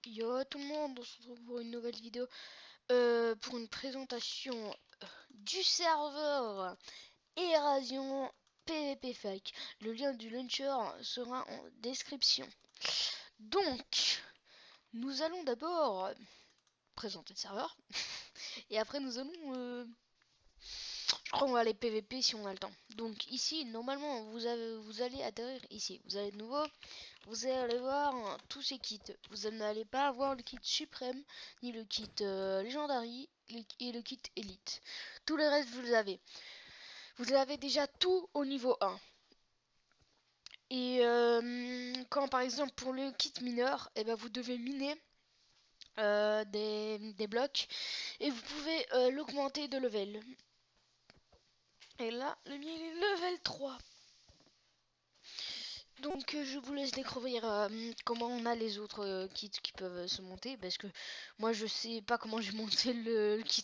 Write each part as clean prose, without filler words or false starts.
Yo tout le monde, on se retrouve pour une nouvelle vidéo pour une présentation du serveur Érasion PvP Fake. Le lien du launcher sera en description. Donc, nous allons d'abord présenter le serveur et après nous allons je crois qu'on va aller PVP si on a le temps. Donc ici, normalement, vous allez atterrir ici. Vous allez de nouveau, vous allez voir tous ces kits. Vous n'allez pas avoir le kit suprême, ni le kit Legendary, et le kit Elite. Tout le reste, vous les avez. Vous avez déjà tout au niveau 1. Et quand par exemple pour le kit mineur, eh ben, vous devez miner des blocs et vous pouvez l'augmenter de level. Et là, le mien est level 3. Donc je vous laisse découvrir comment on a les autres kits qui peuvent se monter parce que moi je sais pas comment j'ai monté le kit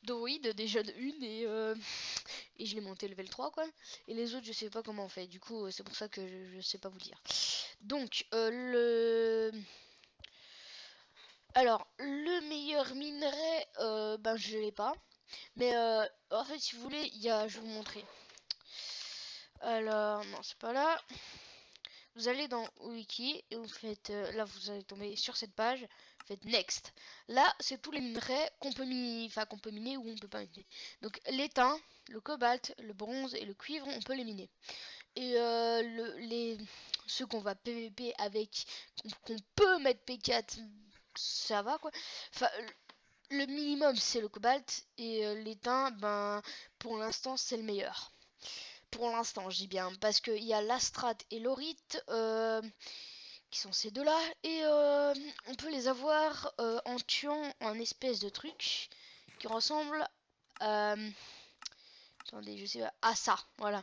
droïde déjà de une et je l'ai monté level 3 quoi, et les autres je sais pas comment on fait, du coup c'est pour ça que je sais pas vous dire. Donc le meilleur minerai ben je l'ai pas, mais en fait si vous voulez il y a, je vais vous montrer. Alors non c'est pas là. Vous allez dans Wiki et vous faites, là vous allez tomber sur cette page, vous faites Next. Là c'est tous les minerais qu'on peut miner, enfin qu'on peut miner ou on peut pas miner. Donc l'étain, le cobalt, le bronze et le cuivre, on peut les miner. Et ceux qu'on va PVP avec, qu'on peut mettre P4, ça va quoi. Enfin le minimum c'est le cobalt et l'étain, ben pour l'instant c'est le meilleur. Pour l'instant, je dis bien, parce qu'il y a l'Astrat et l'Orite, qui sont ces deux-là, et on peut les avoir en tuant un espèce de truc qui ressemble à... attendez, je sais pas, à ça, voilà.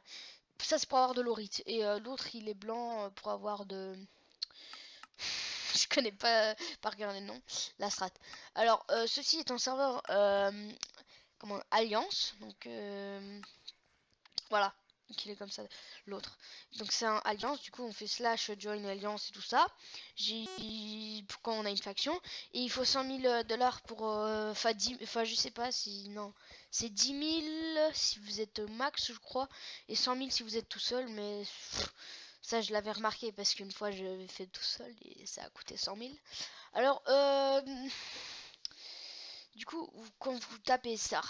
Ça, c'est pour avoir de l'Orite, et l'autre, il est blanc pour avoir de... je connais pas par regarder le nom, l'Astrat. Alors, ceci est un serveur, comment, Alliance, donc... voilà, qu'il est comme ça l'autre. Donc c'est un alliance, du coup on fait slash join alliance et tout ça. Quand on a une faction et il faut 100 000 dollars pour enfin je sais pas si non, c'est 10 000 si vous êtes max je crois et 100 000 si vous êtes tout seul, mais ça je l'avais remarqué parce qu'une fois je l'avais fait tout seul et ça a coûté 100 000. Alors du coup quand vous tapez ça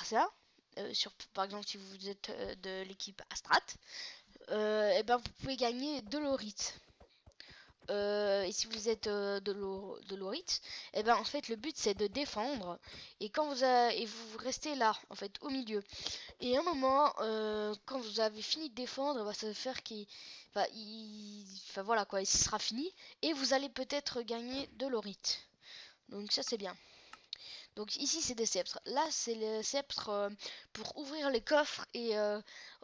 sur, par exemple si vous êtes de l'équipe Astrat, et ben vous pouvez gagner de l'orite. Et si vous êtes de l'orite, et ben en fait le but c'est de défendre et quand vous restez là en fait au milieu. Et à un moment quand vous avez fini de défendre, bah, ça va faire qu'il enfin voilà quoi, il sera fini et vous allez peut-être gagner de l'orite. Donc ça c'est bien. Donc ici c'est des sceptres. Là c'est les sceptres pour ouvrir les coffres et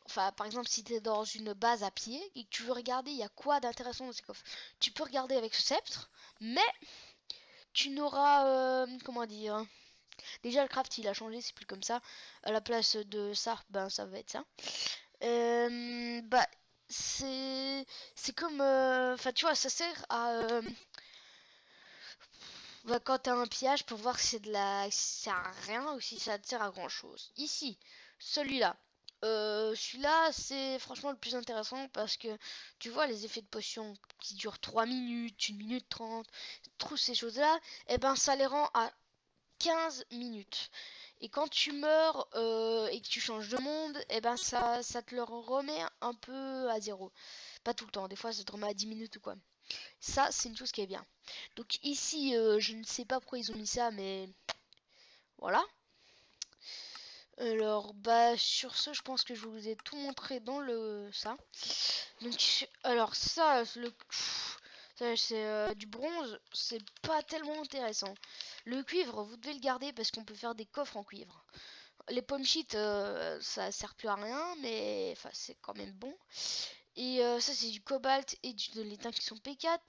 enfin par exemple si tu es dans une base à pied et que tu veux regarder il y a quoi d'intéressant dans ces coffres. Tu peux regarder avec ce sceptre, mais tu n'auras comment dire. Déjà le craft il a changé, c'est plus comme ça. À la place de ça, ben ça va être ça. Bah c'est comme enfin tu vois ça sert à bah, quand t'as un pillage pour voir si c'est de la si ça sert à rien ou si ça te sert à grand chose. Ici, celui-là. Celui-là, c'est franchement le plus intéressant parce que tu vois les effets de potion qui durent 3 minutes, 1 minute 30, tous ces choses-là, et ben ça les rend à 15 minutes. Et quand tu meurs et que tu changes de monde, et ben ça te le remet un peu à zéro. Pas tout le temps, des fois ça te remet à 10 minutes ou quoi. Ça, c'est une chose qui est bien. Donc ici, je ne sais pas pourquoi ils ont mis ça, mais voilà. Alors, bah, sur ce, je pense que je vous ai tout montré dans le ça. Donc, alors ça, ça c'est du bronze, c'est pas tellement intéressant. Le cuivre, vous devez le garder parce qu'on peut faire des coffres en cuivre. Les pommes shit, ça sert plus à rien, mais enfin, c'est quand même bon. Et ça, c'est du cobalt et de l'étain qui sont P4.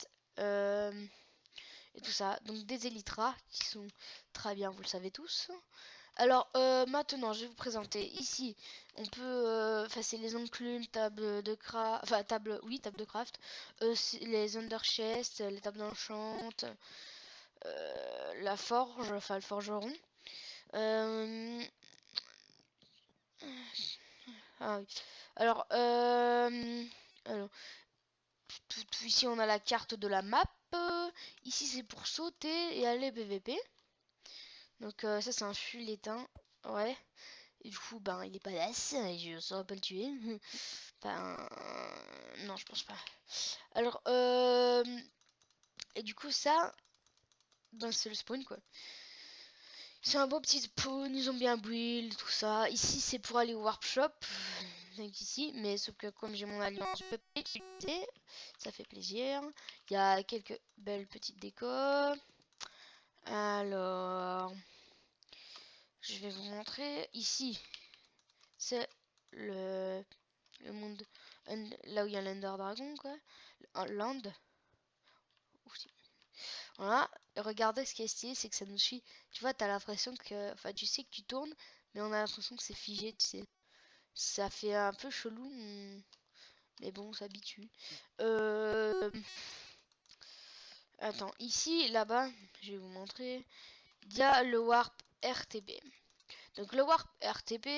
Et tout ça. Donc des élytras qui sont très bien, vous le savez tous. Alors maintenant, je vais vous présenter ici. On peut, enfin c'est les enclumes, table de craft, enfin table, oui table de craft, les under chests, les tables d'enchant, la forge, enfin le forgeron. Ah oui. Alors, ici on a la carte de la map. Ici c'est pour sauter et aller PVP. Donc ça c'est un full éteint. Ouais. Et du coup, ben il est badass et je saurais pas le tuer. Ben non, je pense pas. Alors, et du coup ça, ben c'est le spawn quoi. C'est un beau petit spawn, ils ont bien build, tout ça. Ici c'est pour aller au warp shop. Donc ici, mais sauf que comme j'ai mon alliance, je peux pas l'utiliser. Ça fait plaisir. Il y a quelques belles petites décos. Alors, je vais vous montrer. Ici, c'est le monde là où il y a l'Ender Dragon, quoi. Land. Voilà. Et regardez ce qui est stylé, c'est que ça nous suit. Tu vois, t'as l'impression que. Enfin, tu sais que tu tournes, mais on a l'impression que c'est figé, tu sais. Ça fait un peu chelou, mais bon, on s'habitue. Attends, ici, là-bas, je vais vous montrer. Il y a le Warp RTP. Donc le Warp RTP,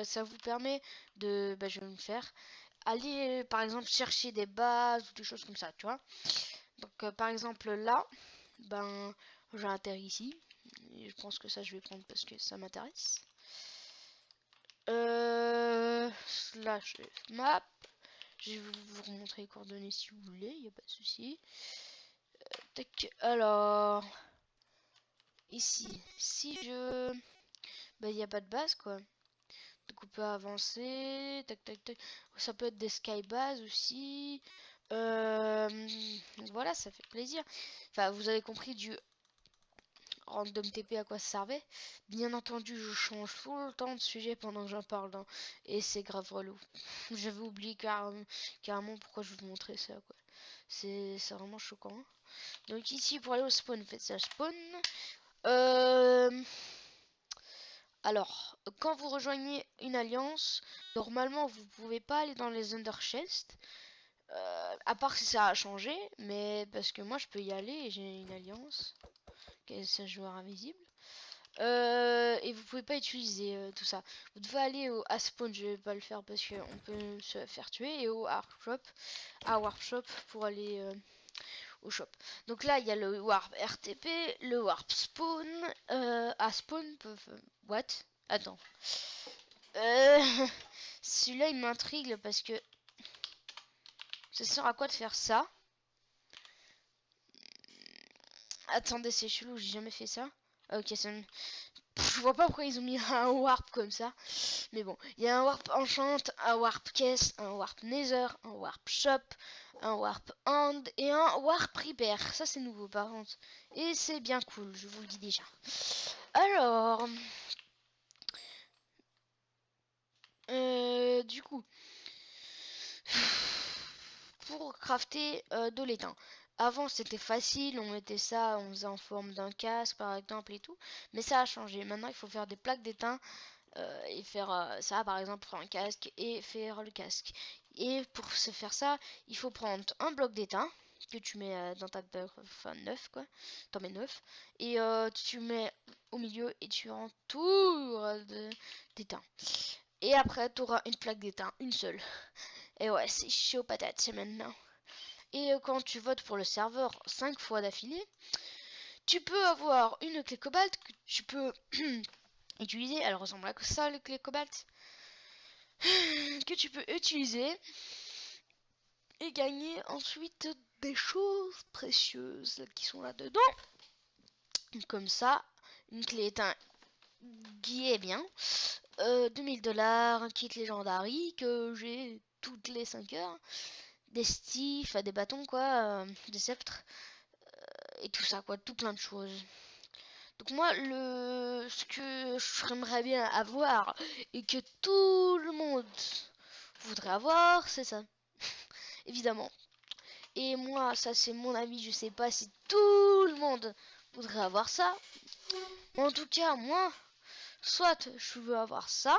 ça vous permet de, je vais me faire, aller par exemple chercher des bases ou des choses comme ça, tu vois. Donc par exemple là, ben j'atterris ici. Et je pense que ça je vais prendre parce que ça m'intéresse. Slash map. Je vais vous remontrer les coordonnées si vous voulez, il n'y a pas de souci. Tac, alors ici, si je, il n'y a pas de base quoi. Donc on peut avancer, tac tac tac. Ça peut être des skybases aussi. Donc voilà, ça fait plaisir. Enfin, vous avez compris du random TP à quoi ça servait. Bien entendu, je change tout le temps de sujet pendant que j'en parle, hein, et c'est grave relou. J'avais oublié carrément pourquoi je vous montrais ça, quoi. C'est vraiment choquant. Donc ici, pour aller au spawn, faites ça spawn. Alors, quand vous rejoignez une alliance, normalement vous pouvez pas aller dans les underchests, à part si ça a changé, mais parce que moi je peux y aller et j'ai une alliance, c'est un joueur invisible. Et vous pouvez pas utiliser tout ça. Vous devez aller à spawn, je vais pas le faire parce qu'on peut se faire tuer, et au warp shop pour aller au shop. Donc là il y a le warp RTP, le warp spawn, à spawn, what? Attends. Celui-là il m'intrigue parce que ça sert à quoi de faire ça? Attendez, c'est chelou, j'ai jamais fait ça. Ok, je vois pas pourquoi ils ont mis un warp comme ça. Mais bon, il y a un warp enchant, un warp caisse, un warp nether, un warp shop, un warp hand et un warp repair. Ça c'est nouveau par contre. Et c'est bien cool, je vous le dis déjà. Alors, du coup, pour crafter de l'étain. Avant c'était facile, on mettait ça, on faisait en forme d'un casque par exemple et tout. Mais ça a changé. Maintenant il faut faire des plaques d'étain et faire ça par exemple pour un casque et faire le casque. Et pour se faire ça, il faut prendre un bloc d'étain que tu mets dans ta enfin 9 quoi, t'en mets 9 et tu mets au milieu et tu entoures d'étain. Et après tu auras une plaque d'étain, une seule. Et ouais, c'est chaud patate c'est maintenant. Et quand tu votes pour le serveur 5 fois d'affilée, tu peux avoir une clé cobalt que tu peux utiliser. Elle ressemble à ça, les clés cobalt. Que tu peux utiliser et gagner ensuite des choses précieuses qui sont là-dedans. Comme ça, une clé est un qui est bien. 2000 $, un kit légendary que j'ai toutes les 5 heures. Des stifs, des bâtons quoi, des sceptres. Et tout ça quoi, tout plein de choses. Donc moi, ce que j'aimerais bien avoir et que tout le monde voudrait avoir, c'est ça. Évidemment. Et moi, ça c'est mon avis, je sais pas si tout le monde voudrait avoir ça. En tout cas, moi, soit je veux avoir ça.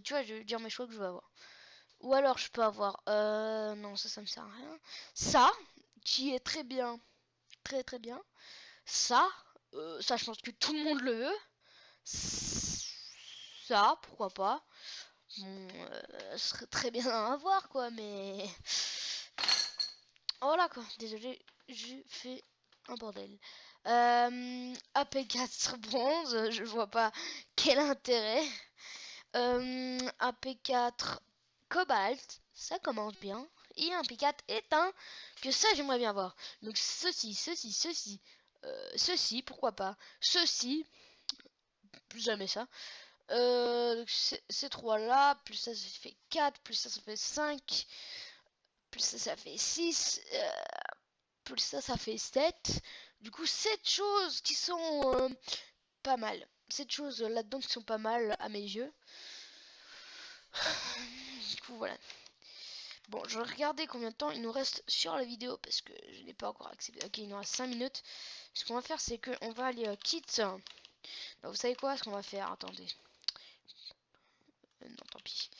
Tu vois, je vais dire mes choix que je veux avoir. Ou alors je peux avoir... non, ça me sert à rien. Ça, qui est très bien. Très très bien. Ça, Ça, je pense que tout le monde le veut. Ça, pourquoi pas. Bon, ce serait très bien à avoir, quoi, mais... Voilà, quoi. Désolé, j'ai fait un bordel. AP4 bronze, je vois pas quel intérêt. AP4 cobalt, ça commence bien. Et un P4 éteint, que ça j'aimerais bien voir. Donc ceci, pourquoi pas. Ceci, plus jamais ça. Donc ces trois là, plus ça fait 4, plus ça fait 5, plus ça fait 6, plus ça fait 7. Du coup 7 choses qui sont pas mal. 7 choses là-dedans qui sont pas mal à mes yeux. Du coup voilà. Bon, je vais regarder combien de temps il nous reste sur la vidéo parce que je n'ai pas encore accédé. Ok, il nous reste 5 minutes. Ce qu'on va faire, c'est qu'on va aller kit. Non, vous savez quoi? Ce qu'on va faire? Attendez. Non, tant pis.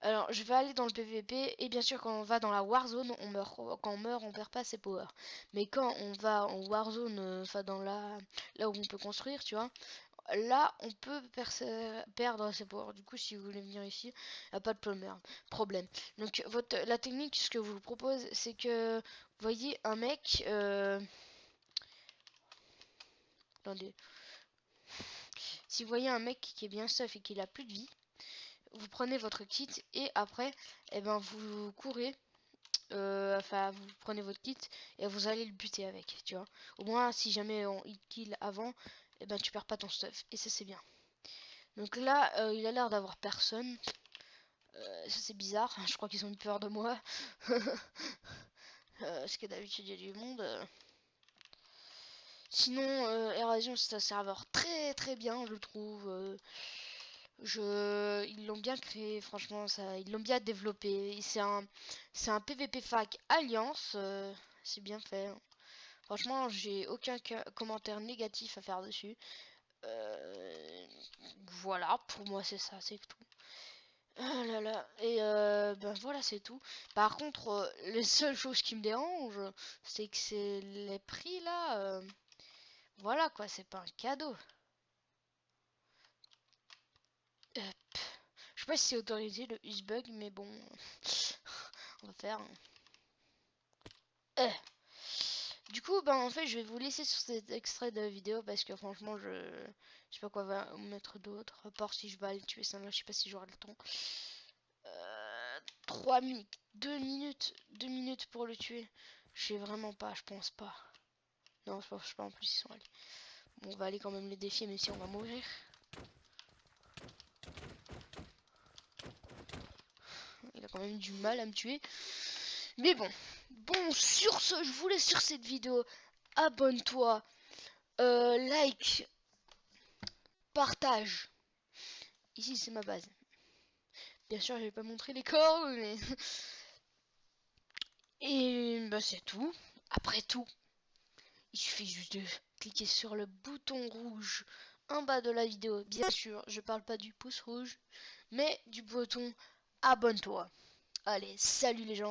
Alors, je vais aller dans le PVP. Et bien sûr, quand on va dans la Warzone, on meurt. Quand on meurt, on perd pas ses powers. Mais quand on va en Warzone, enfin dans là où on peut construire, tu vois. Là, on peut perdre ses powers. Du coup, si vous voulez venir ici, y a pas de problème. Donc, la technique, ce que je vous propose, c'est que vous voyez un mec. Attendez. Si vous voyez un mec qui est bien stuff et qu'il a plus de vie, vous prenez votre kit et après, eh ben, vous courez. Enfin, vous prenez votre kit et vous allez le buter avec, tu vois. Au moins, si jamais on hit kill avant, eh ben, tu perds pas ton stuff. Et ça, c'est bien. Donc là, il a l'air d'avoir personne. Ça c'est bizarre, je crois qu'ils ont eu peur de moi. Parce que d'habitude il y a du monde. Sinon, Erasion c'est un serveur très bien, je trouve. Ils l'ont bien créé, franchement, ça, ils l'ont bien développé. C'est un PVP fac Alliance, c'est bien fait. Franchement, j'ai aucun commentaire négatif à faire dessus. Voilà, pour moi c'est ça, c'est tout. Ah là là, et ben voilà, c'est tout. Par contre, les seules choses qui me dérangent, c'est que c'est les prix là. Voilà quoi, c'est pas un cadeau. Je sais pas si c'est autorisé le Usbug, mais bon, on va faire. Euh. Du coup, ben en fait, je vais vous laisser sur cet extrait de vidéo parce que franchement, je sais pas quoi va mettre d'autre. À part si je vais aller tuer ça là, je sais pas si j'aurai le temps. 3 minutes, 2 minutes pour le tuer. Je sais vraiment pas, je pense pas. Non, je pense pas en plus, ils sont allés. Bon, on va aller quand même les défier, même si on va mourir. Il a quand même du mal à me tuer. Mais bon. Bon, sur ce, je vous laisse sur cette vidéo. Abonne-toi. Like. Partage. Ici, c'est ma base. Bien sûr, je vais pas montrer les corps, mais... Et bah, c'est tout. Après tout, il suffit juste de cliquer sur le bouton rouge en bas de la vidéo. Bien sûr, je parle pas du pouce rouge, mais du bouton abonne-toi. Allez, salut les gens.